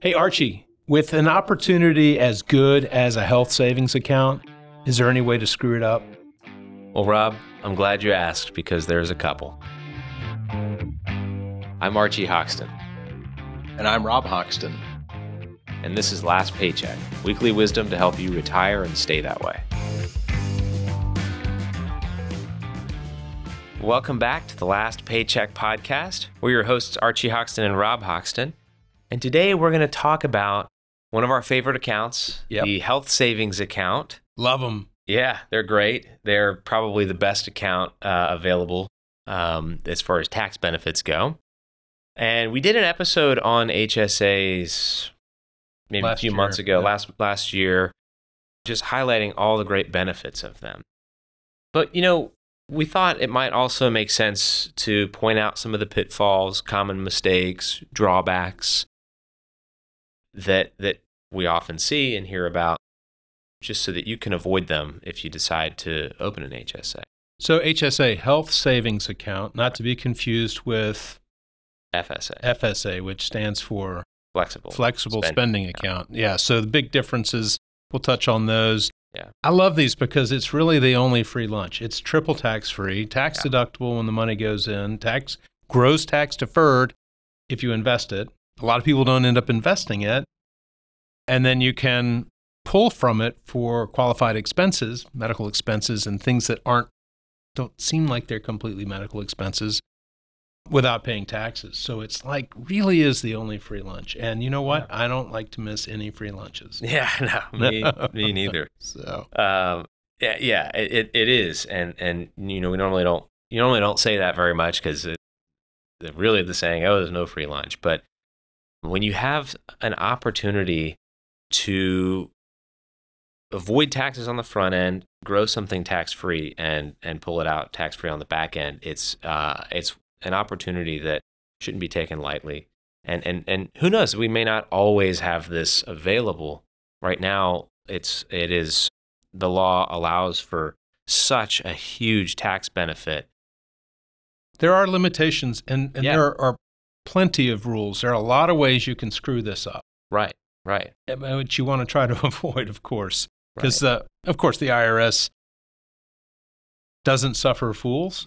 Hey, Archie, with an opportunity as good as a health savings account, is there any way to screw it up? Well, Rob, I'm glad you asked because there's a couple. I'm Archie Hoxton. And I'm Rob Hoxton. And this is Last Paycheck, weekly wisdom to help you retire and stay that way. Welcome back to the Last Paycheck Podcast. We're your hosts, Archie Hoxton and Rob Hoxton. And today we're going to talk about one of our favorite accounts, the health savings account. Love them. Yeah, they're great. They're probably the best account available as far as tax benefits go. And we did an episode on HSAs maybe a few months ago, last year, just highlighting all the great benefits of them. But, we thought it might also make sense to point out some of the pitfalls, common mistakes, drawbacks that we often see and hear about, just so that you can avoid them if you decide to open an HSA. So HSA, health savings account, not to be confused with FSA, which stands for Flexible Spending Account. Yeah, so the big differences, we'll touch on those. Yeah. I love these because it's really the only free lunch. It's triple tax-free, tax deductible when the money goes in, gross tax deferred if you invest it. A lot of people don't end up investing it. And then you can pull from it for qualified expenses, medical expenses, and things that don't seem like they're completely medical expenses without paying taxes. So it's really is the only free lunch. And you know what? I don't like to miss any free lunches. Yeah, no, me neither. So it is. And we normally don't say that very much because really the saying, there's no free lunch. But when you have an opportunity to avoid taxes on the front end, grow something tax-free, and pull it out tax-free on the back end, it's an opportunity that shouldn't be taken lightly. And who knows, we may not always have this available. Right now, it is the law allows for such a huge tax benefit. There are limitations, and there are plenty of rules. There are a lot of ways you can screw this up. Right. Which you want to try to avoid, of course. Because, of course, the IRS doesn't suffer fools,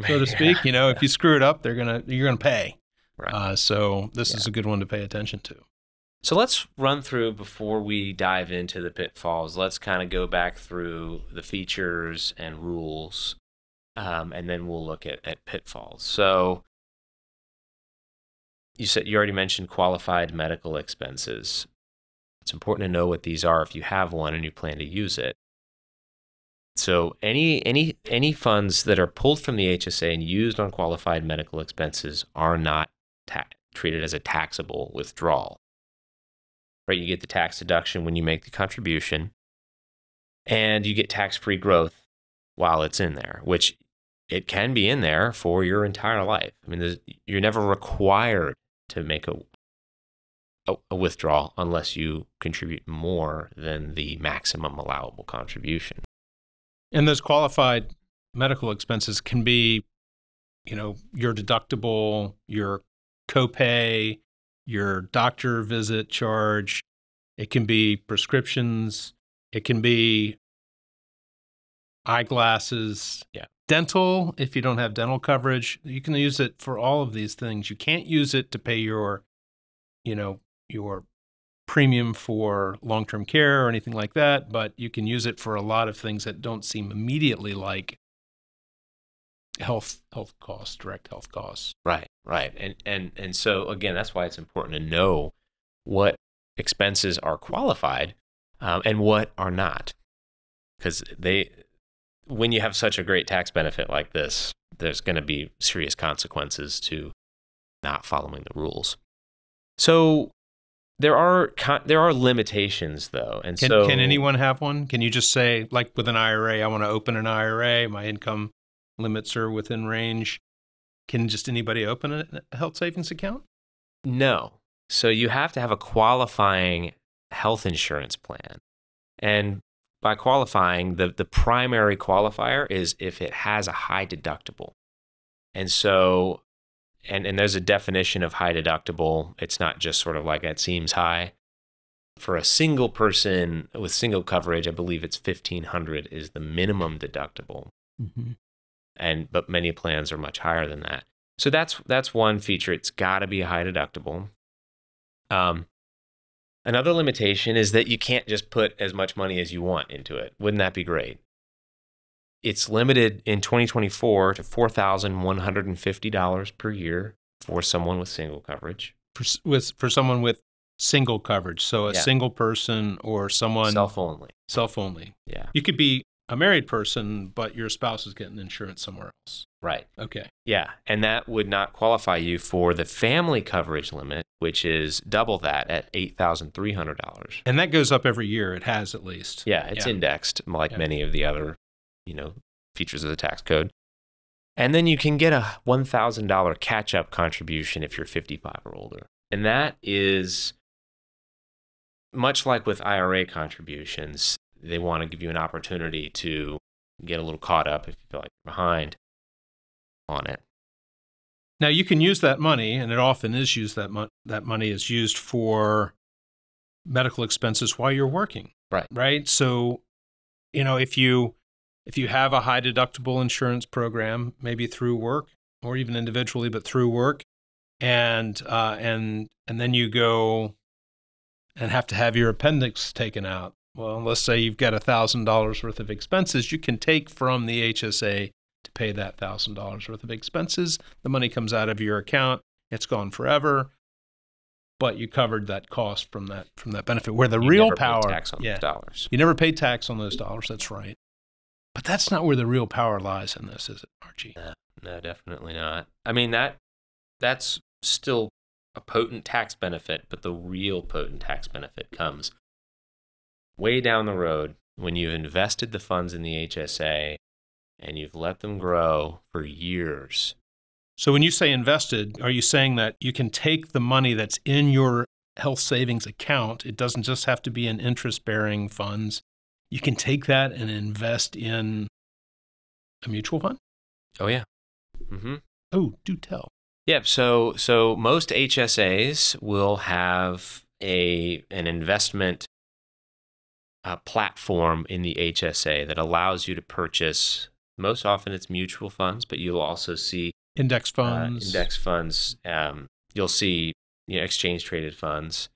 so to speak. If you screw it up, you're gonna pay. Right. So this is a good one to pay attention to. So let's run through, before we dive into the pitfalls, let's kind of go back through the features and rules, and then we'll look at pitfalls. So you already mentioned qualified medical expenses. It's important to know what these are if you have one and you plan to use it. So any funds that are pulled from the HSA and used on qualified medical expenses are not treated as a taxable withdrawal. Right? You get the tax deduction when you make the contribution, and you get tax-free growth while it's in there, which it can be in there for your entire life. I mean, you're never required to make a withdrawal unless you contribute more than the maximum allowable contribution. And those qualified medical expenses can be, your deductible, your copay, your doctor visit charge. It can be prescriptions. It can be eyeglasses. Yeah. Dental, if you don't have dental coverage, you can use it for all of these things. You can't use it to pay your premium for long-term care or anything like that, but you can use it for a lot of things that don't seem immediately like health costs, direct health costs. Right. And so again, that's why it's important to know what expenses are qualified and what are not, because when you have such a great tax benefit like this, there's going to be serious consequences to not following the rules. So there are limitations, though, and can anyone have one? Can you just say, like with an IRA, I want to open an IRA, my income limits are within range? Can just anybody open a health savings account? No. So you have to have a qualifying health insurance plan, and by qualifying, the primary qualifier is if it has a high deductible. And so and there's a definition of high deductible. It's not just sort of like it seems high. For a single person with single coverage, I believe it's $1,500 is the minimum deductible. But many plans are much higher than that. So that's one feature. It's got to be a high deductible. Another limitation is that you can't just put as much money as you want into it. Wouldn't that be great? It's limited in 2024 to $4,150 per year for someone with single coverage. For someone with single coverage, so a single person or someone self-only. Self-only. Yeah. You could be a married person, but your spouse is getting insurance somewhere else. Right. Okay. Yeah, and that would not qualify you for the family coverage limit, which is double that at $8,300. And that goes up every year. It has at least. Yeah, it's indexed like many of the other, features of the tax code. And then you can get a $1,000 catch-up contribution if you're 55 or older. And that is much like with IRA contributions, they want to give you an opportunity to get a little caught up if you feel like you're behind on it. Now, you can use that money, and it often is used, that money is used for medical expenses while you're working. Right? So, if you have a high deductible insurance program, maybe through work or even individually, but through work, and then you go and have to have your appendix taken out. Well, let's say you've got $1,000 worth of expenses. You can take from the HSA to pay that $1,000 worth of expenses. The money comes out of your account. It's gone forever, but you covered that cost from that benefit. Where the real power, paid tax on those dollars. You never paid tax on those dollars. That's right. But that's not where the real power lies in this, is it, Archie? No, definitely not. I mean, that's still a potent tax benefit, but the real potent tax benefit comes way down the road when you've invested the funds in the HSA and you've let them grow for years. So when you say invested, are you saying that you can take the money that's in your health savings account? It doesn't just have to be in interest-bearing funds. You can take that and invest in a mutual fund? Oh, yeah. Mm-hmm. Oh, do tell. Yep. So most HSAs will have an investment platform in the HSA that allows you to purchase. Most often it's mutual funds, but you'll also see index funds. You'll see exchange traded funds.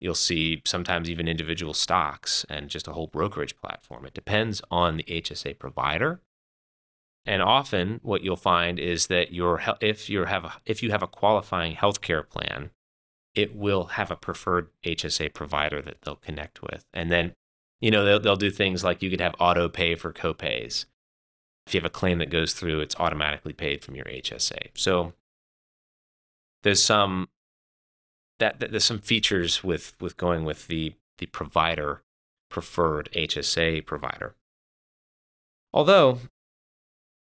You'll see sometimes even individual stocks and just a whole brokerage platform. It depends on the HSA provider. And often what you'll find is that if you have a qualifying healthcare plan, it will have a preferred HSA provider that they'll connect with. And then, they'll do things like you could have auto pay for copays. If you have a claim that goes through, it's automatically paid from your HSA. So there's some features with going with the provider preferred HSA provider. Although,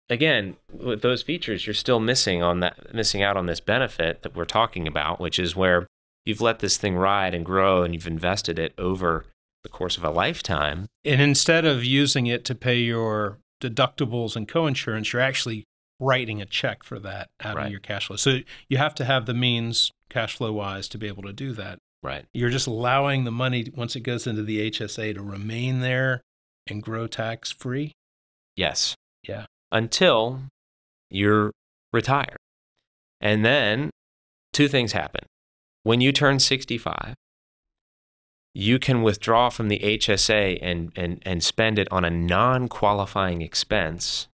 again, with those features, you're still missing out on this benefit that we're talking about, which is where you've let this thing ride and grow and you've invested it over the course of a lifetime. And instead of using it to pay your deductibles and coinsurance, you're actually writing a check for that out of your cash flow. So you have to have the means, cash flow wise, to be able to do that. Right. You're just allowing the money, once it goes into the HSA, to remain there and grow tax free. Yes. Yeah. Until you're retired. And then two things happen. When you turn 65, you can withdraw from the HSA and spend it on a non-qualifying expense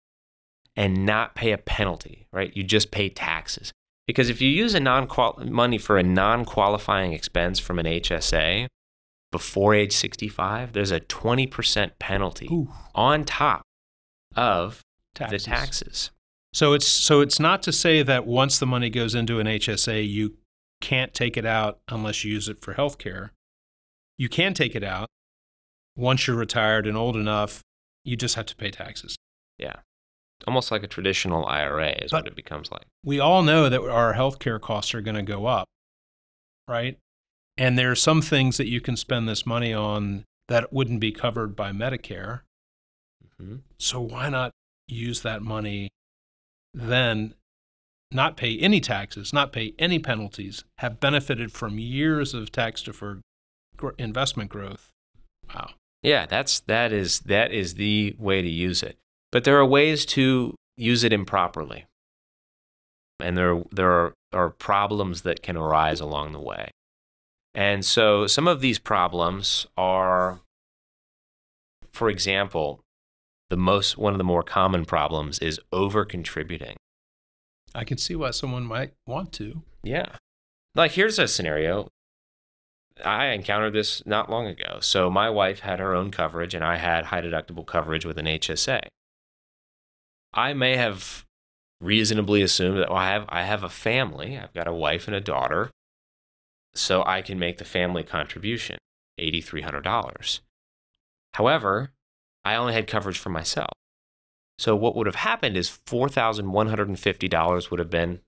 and not pay a penalty, right? You just pay taxes. Because if you use money for a non-qualifying expense from an HSA before age 65, there's a 20% penalty on top of the taxes. So it's not to say that once the money goes into an HSA, you can't take it out unless you use it for healthcare. You can take it out once you're retired and old enough. You just have to pay taxes. Yeah. Almost like a traditional IRA is what it becomes like. We all know that our healthcare costs are going to go up, right? And there are some things that you can spend this money on that wouldn't be covered by Medicare. Mm-hmm. So why not use that money then, not pay any taxes, not pay any penalties, have benefited from years of tax-deferred investment growth. Wow. Yeah, that is the way to use it. But there are ways to use it improperly. And there are problems that can arise along the way. And so some of these problems are, for example, one of the more common problems is over-contributing. I can see why someone might want to. Yeah. Like, here's a scenario. I encountered this not long ago. So my wife had her own coverage, and I had high deductible coverage with an HSA. I may have reasonably assumed that, well, I have a family. I've got a wife and a daughter, so I can make the family contribution, $8,300. However, I only had coverage for myself. So what would have happened is $4,150 would have been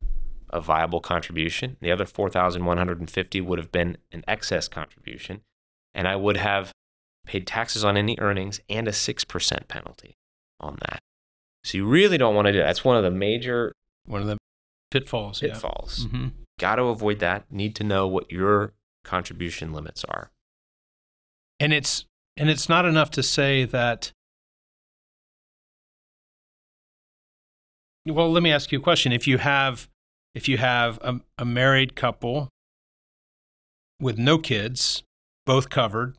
a viable contribution. The other $4,150 would have been an excess contribution, and I would have paid taxes on any earnings and a 6% penalty on that. So you really don't want to do that. That's one of the pitfalls. Yeah. Mm-hmm. Got to avoid that. Need to know what your contribution limits are. And it's not enough to say that. Well, let me ask you a question. If you have a married couple with no kids, both covered,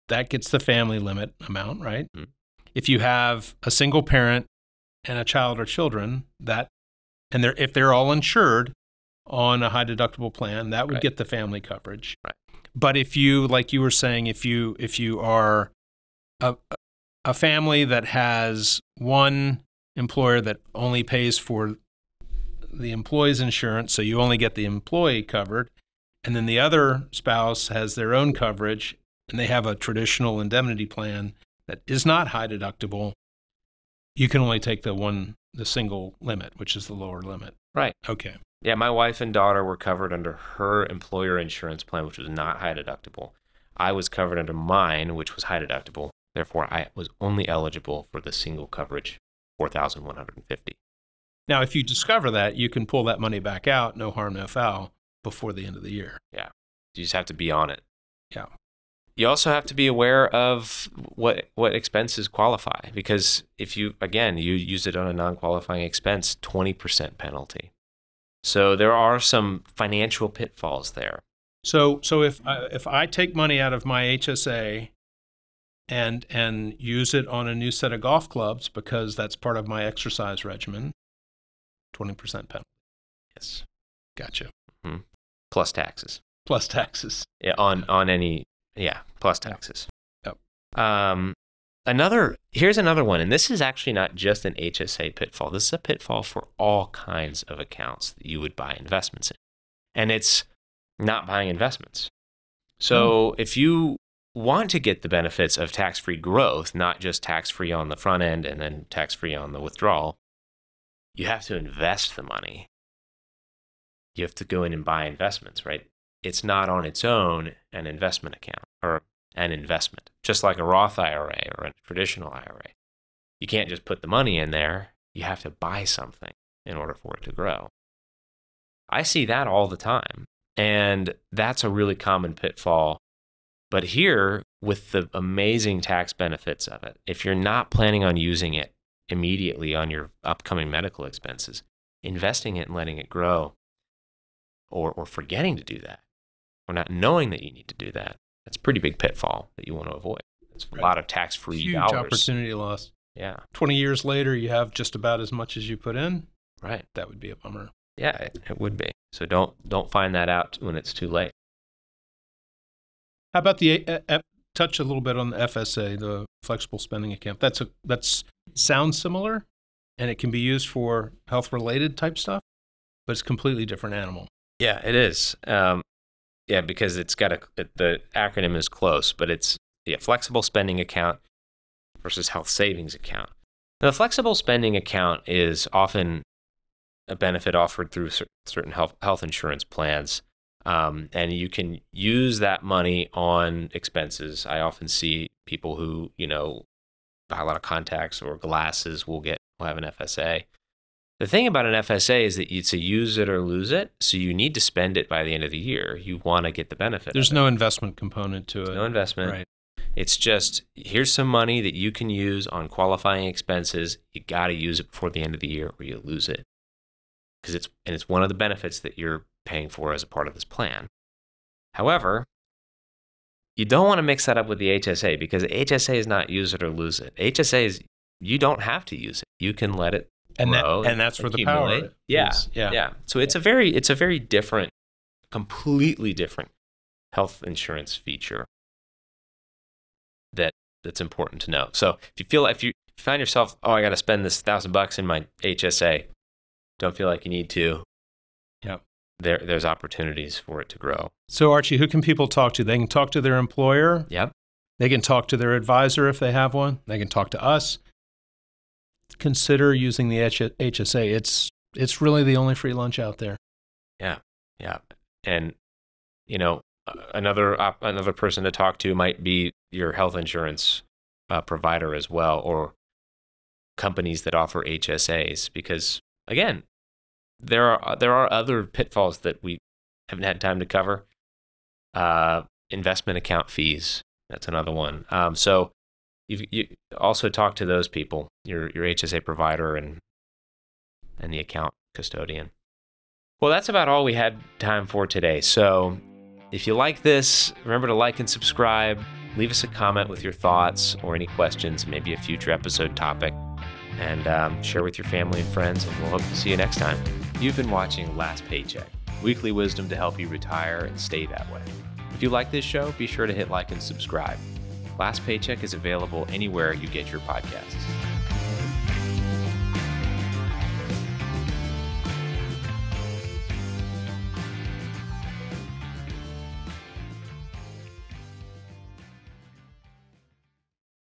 that gets the family limit amount, right? Mm-hmm. If you have a single parent and a child or children, if they're all insured on a high deductible plan, that would get the family coverage. Right. But if you, like you were saying, if you are a family that has one employer that only pays for the employee's insurance, so you only get the employee covered, and then the other spouse has their own coverage, and they have a traditional indemnity plan that is not high deductible, you can only take the single limit, which is the lower limit. Right. Okay. Yeah, my wife and daughter were covered under her employer insurance plan, which was not high deductible. I was covered under mine, which was high deductible. Therefore, I was only eligible for the single coverage, $4,150. Now, if you discover that, you can pull that money back out, no harm, no foul, before the end of the year. Yeah. You just have to be on it. Yeah. You also have to be aware of what expenses qualify, because if you use it on a non-qualifying expense, 20% penalty. So there are some financial pitfalls there. So if I take money out of my HSA and use it on a new set of golf clubs because that's part of my exercise regimen, 20% penalty. Yes. Gotcha. Mm-hmm. Plus taxes. Plus taxes. Yeah, on any, plus taxes. Yep. Here's another one, and this is actually not just an HSA pitfall. This is a pitfall for all kinds of accounts that you would buy investments in. And it's not buying investments. So if you want to get the benefits of tax-free growth, not just tax-free on the front end and then tax-free on the withdrawal, you have to invest the money. You have to go in and buy investments, right? It's not on its own an investment account or an investment, just like a Roth IRA or a traditional IRA. You can't just put the money in there. You have to buy something in order for it to grow. I see that all the time, and that's a really common pitfall. But here, with the amazing tax benefits of it, if you're not planning on using it immediately on your upcoming medical expenses, investing it and letting it grow, or forgetting to do that, or not knowing that you need to do that, that's a pretty big pitfall that you want to avoid. It's a lot of tax-free dollars. Huge opportunity lost. Yeah. 20 years later, you have just about as much as you put in. Right. That would be a bummer. Yeah, it would be. So don't find that out when it's too late. How about touch a little bit on the FSA, the flexible spending account? That's sounds similar, and it can be used for health-related type stuff, but it's a completely different animal. Yeah, it is. Because it's got the acronym is close, but it's flexible spending account versus health savings account. Now, the flexible spending account is often a benefit offered through certain health insurance plans, and you can use that money on expenses. I often see people who buy a lot of contacts or glasses will have an FSA. The thing about an FSA is that it's a use it or lose it, so you need to spend it by the end of the year. You want to get the benefit. There's no investment component to it. No investment. Right. It's just, here's some money that you can use on qualifying expenses. You got to use it before the end of the year or you lose it. Because it's one of the benefits that you're paying for as a part of this plan. However, you don't want to mix that up with the HSA, because HSA is not use it or lose it. HSA is, you don't have to use it. You can let it grow. And that's where the power is. Yeah. So it's a very different, completely different health insurance feature that's important to know. So if you find yourself, I got to spend this $1,000 in my HSA, don't feel like you need to. Yep. There's opportunities for it to grow. So Archie, who can people talk to? They can talk to their employer. Yep. They can talk to their advisor if they have one. They can talk to us. Consider using the HSA. It's really the only free lunch out there. Yeah. And another person to talk to might be your health insurance provider as well, or companies that offer HSAs, because again, there are other pitfalls that we haven't had time to cover. Investment account fees, that's another one. So you also talk to those people, your HSA provider and the account custodian. Well, that's about all we had time for today. So if you like this, remember to like and subscribe. Leave us a comment with your thoughts or any questions, maybe a future episode topic, and share with your family and friends, and we'll hope to see you next time. You've been watching Last Paycheck, weekly wisdom to help you retire and stay that way. If you like this show, be sure to hit like and subscribe. Last Paycheck is available anywhere you get your podcasts.